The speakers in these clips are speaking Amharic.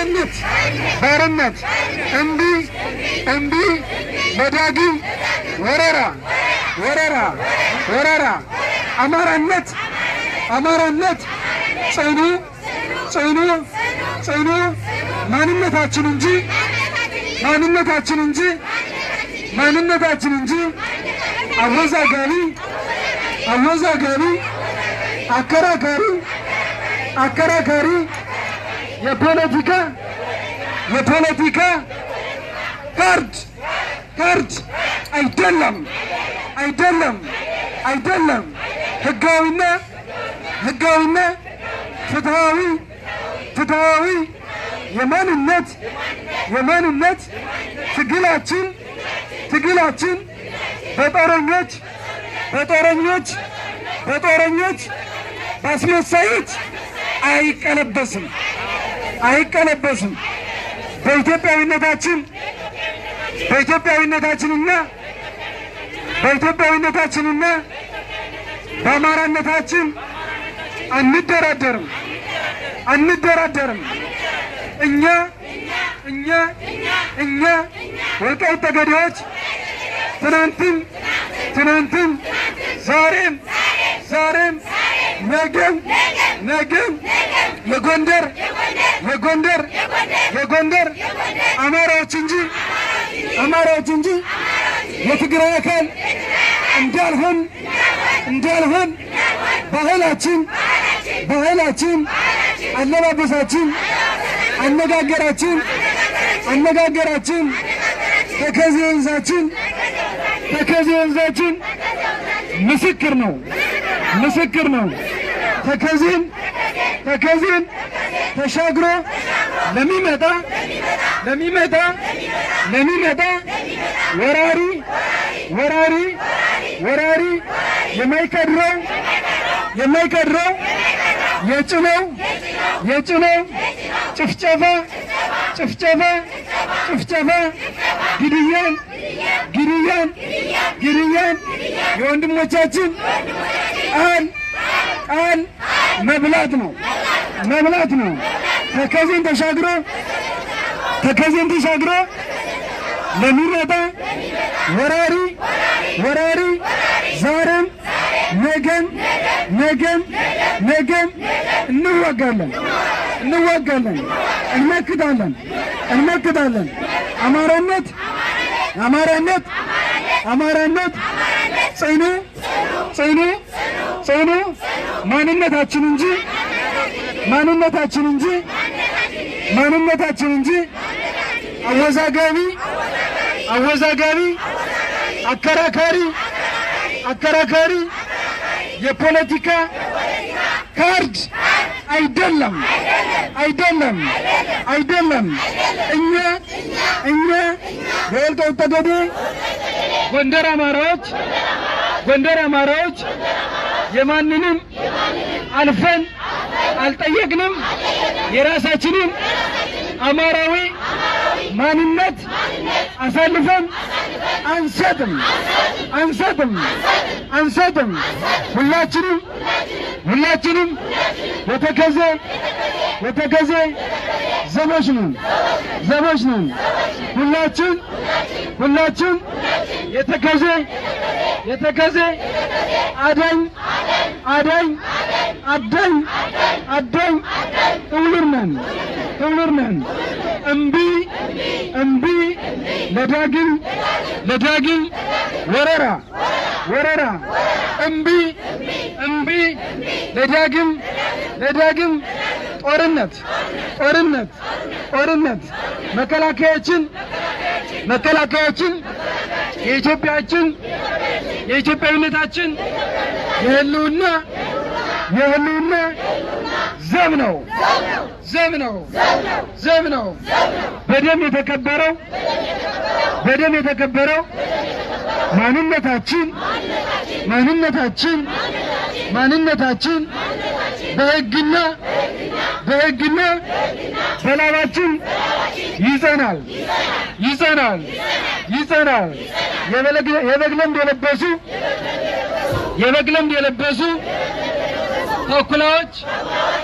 ባርነት እምቢ ለዳግም ወረራ አማራነት ጽኑ ማንነታችን እንጂ አወዛጋቢ አከራካሪ የፖለቲካ ካርድ አይደለም ህጋዊና ፍትሃዊ የማንነት ትግላችን በጦረኞች በአስመሳዮች አይቀለበስም። በኢትዮጵያዊነታችንና በአማራነታችን አንደራደርም። እኛ ወልቃይት ጠገዴዎች ትናንትም ዛሬም ነገም የጎንደር አማራዎች እንጂ የትግራይ አካል እንዳልሆን ባህላችን፣ አለባበሳችን፣ አነጋገራችን ተከዜ ወንዛችን ምስክር ነው። ተከዜን ተሻግሮ ለሚመጣ ወራሪ የማይከድረው የጭነው ጭፍጨፋ ግድያን የወንድሞቻችን ቃል መብላት ነው። ተከዜን ተሻግሮ ለሚመጣ ወራሪ ዛሬም ነገም እንዋጋለን፣ እንመክታለን። አማራነት ጽኑ ማንነታችን እንጂ አወዛጋቢ አከራካሪ የፖለቲካ ካርድ አይደለም። እኛ የወልቃይት ጠገዴ ጎንደር አማራዎች የማንንም አልፈን አልጠየቅንም። የራሳችንን አማራዊ ማንነት አሳልፈን አንሰጥም። ሁላችንም የተከዜ ዘቦች ነን። ሁላችን የተከዜ አዳኝ እውልር ነን። እምቢ ለዳግም ወረራ እምቢ ለዳግም ጦርነት መከላከያችን የኢትዮጵያዊነታችን የህልውና ዘብ ነው። በደም የተከበረው ማንነታችን በሕግና በላባችን ይጸናል። የበግ ለምድ የለበሱ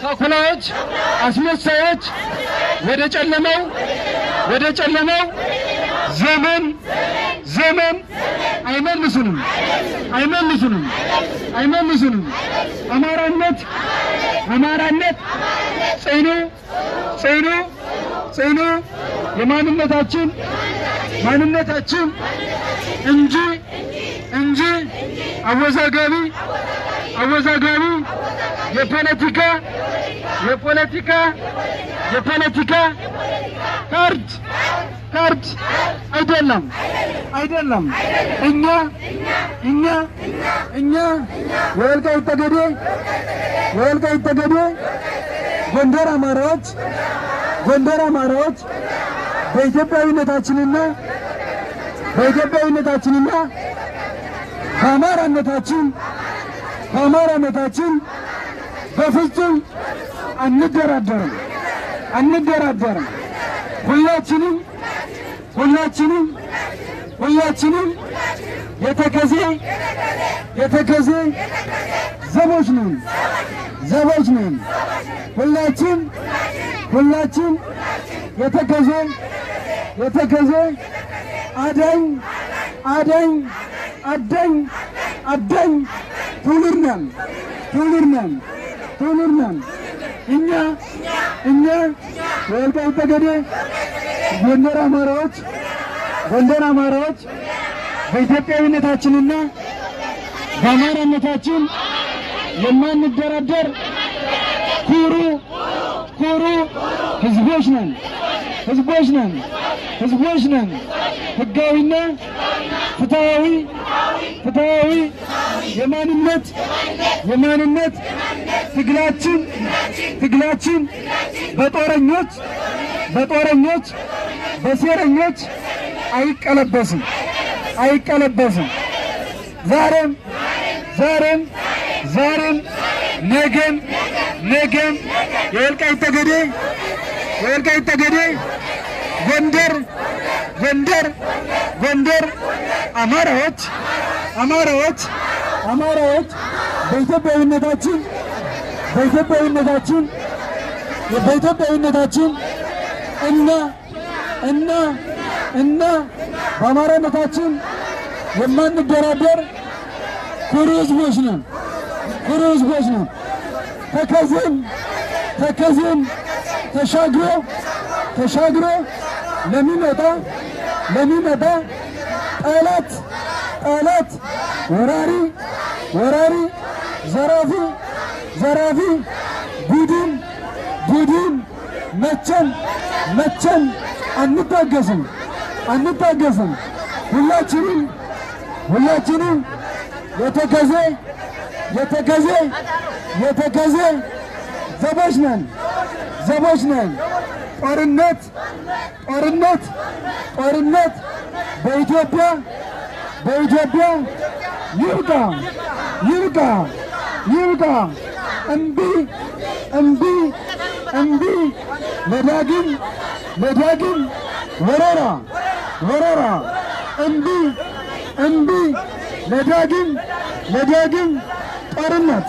ተኩላዎች አስመሳዮች ወደ ጨለማው ዘመን አይመልሱንም። አማራነት ጽኑ የማንነታችን እንጂ አወዛጋቢ የፖለቲካ ካርድ አይደለም። እኛ የወልቃይት ጠገዴ ጎንደር አማራዎች በኢትዮጵያዊነታችንና በአማራነታችን በፍጹም አንደራደርም። ሁላችንም የተከዜ ዘቦች ነን። ሁላችን የተከዜ አዳኝ ትውልድ ነን። እኛ የወልቃይት ጠገዴ ጎንደር አማራዎች በኢትዮጵያዊነታችንና በአማራነታችን የማንደራደር ኩሩ ህዝቦች ነን። ህጋዊና ፍትሃዊ የማንነት ትግላችን በጦረኞች በሴረኞች አይቀለበስም። ዛሬም ነገም የወልቃይት ጠገዴ ጎንደር አማራዎች በኢትዮጵያዊነታችን እና በአማራነታችን የማንደራደር ኩሩ ህዝቦች ነን። ተከዜን ተሻግሮ ለሚመጣ ጠላት ወራሪ ዘራፊ ቡድን መቼም አንታገስም። ሁላችንም የተከዜ ዘቦች ነን። ጦርነት በኢትዮጵያ ይብቃ። እምቢ ለዳግም ወረራ እምቢ ለዳግም ጦርነት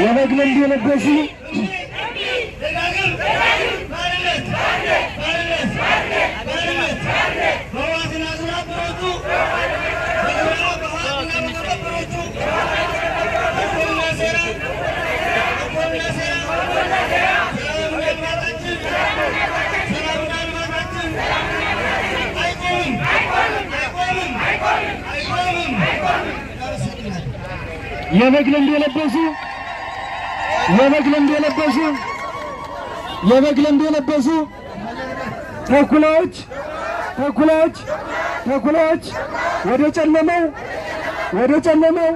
የበግ ለምድ የለበሱ የበግ ለምድ የለበሱ የበግ ለምድ የለበሱ የበግ ለምድ የለበሱ ተኩላዎች ተኩላዎች ተኩላዎች ወደ ጨለመው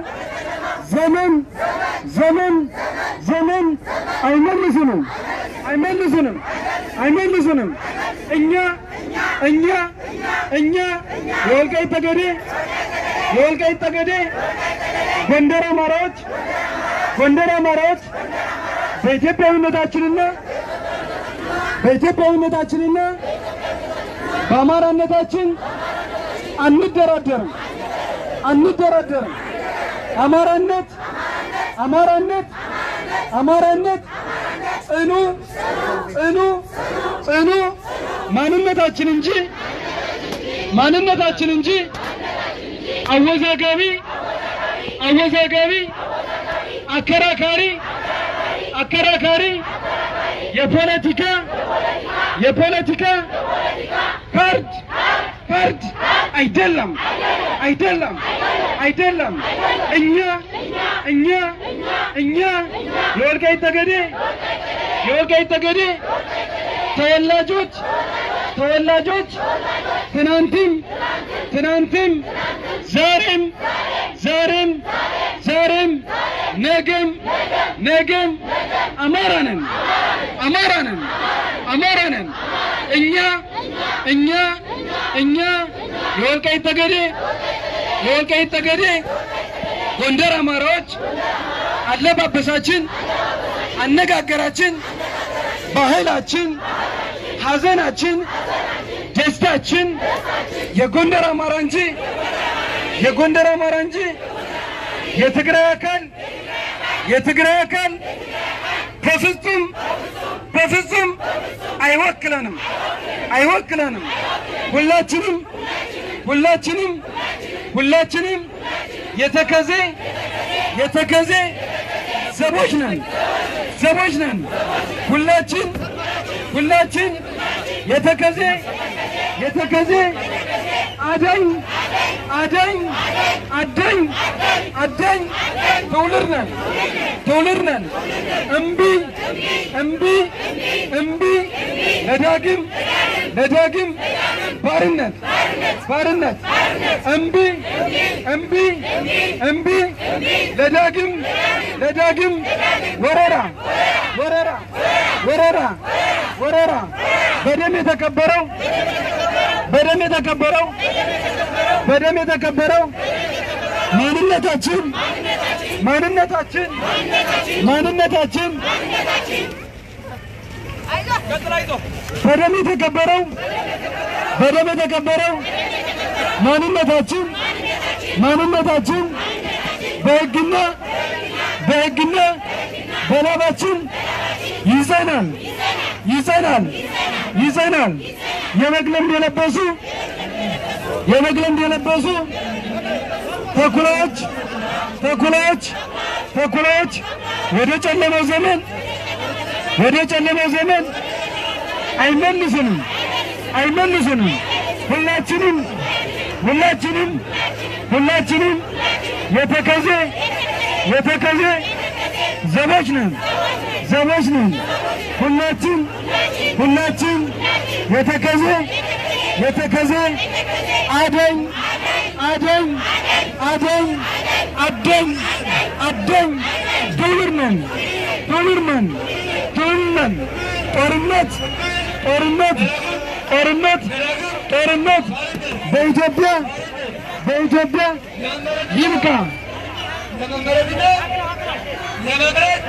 ዘመን ዘመን ዘመን አይመልሱንም አይመልሱንም አይመልሱንም። እኛ የወልቃይት ጠገዴ ጎንደር አማራዎች በኢትዮጵያዊነታችንና በአማራነታችን አንደራደርም። አማራነት ጽኑ ማንነታችን እንጂ አወዛጋቢ አከራካሪ የፖለቲካ ካርድ አይደለም። እኛ የወልቃይት ጠገዴ ተወላጆች ትናንትም ዛሬም ነገም አማራ ነን። እኛ የወልቃይት ጠገዴ ጎንደር አማራዎች አለባበሳችን፣ አነጋገራችን፣ ባህላችን፣ ሐዘናችን፣ ደስታችን የጎንደር አማራ እንጂ የትግራይ አካል በፍጹም አይወክለንም። ሁላችንም የተከዜ ዘቦች ነን። ሁላችን የተከዜ አዳኝ ትውልድ ነን። እምቢ ለዳግም ባርነት እምቢ ለዳግም ወረራ በደም የተከበረው ማንነታችን ማንነታችን በደም የተከበረው ማንነታችን በሕግና በላባችን ይዘናል። የበግ ለምድ የለበሱ ተኩላዎች ወደ ጨለማው ዘመን አይመልሱንም። ሁላችንም የተከዜ ዘቦች ነን። ሁላችን የተከዜ አደኝ ድውር ነን። ጦርነት በኢትዮጵያ ይብቃ። ለመምረጥ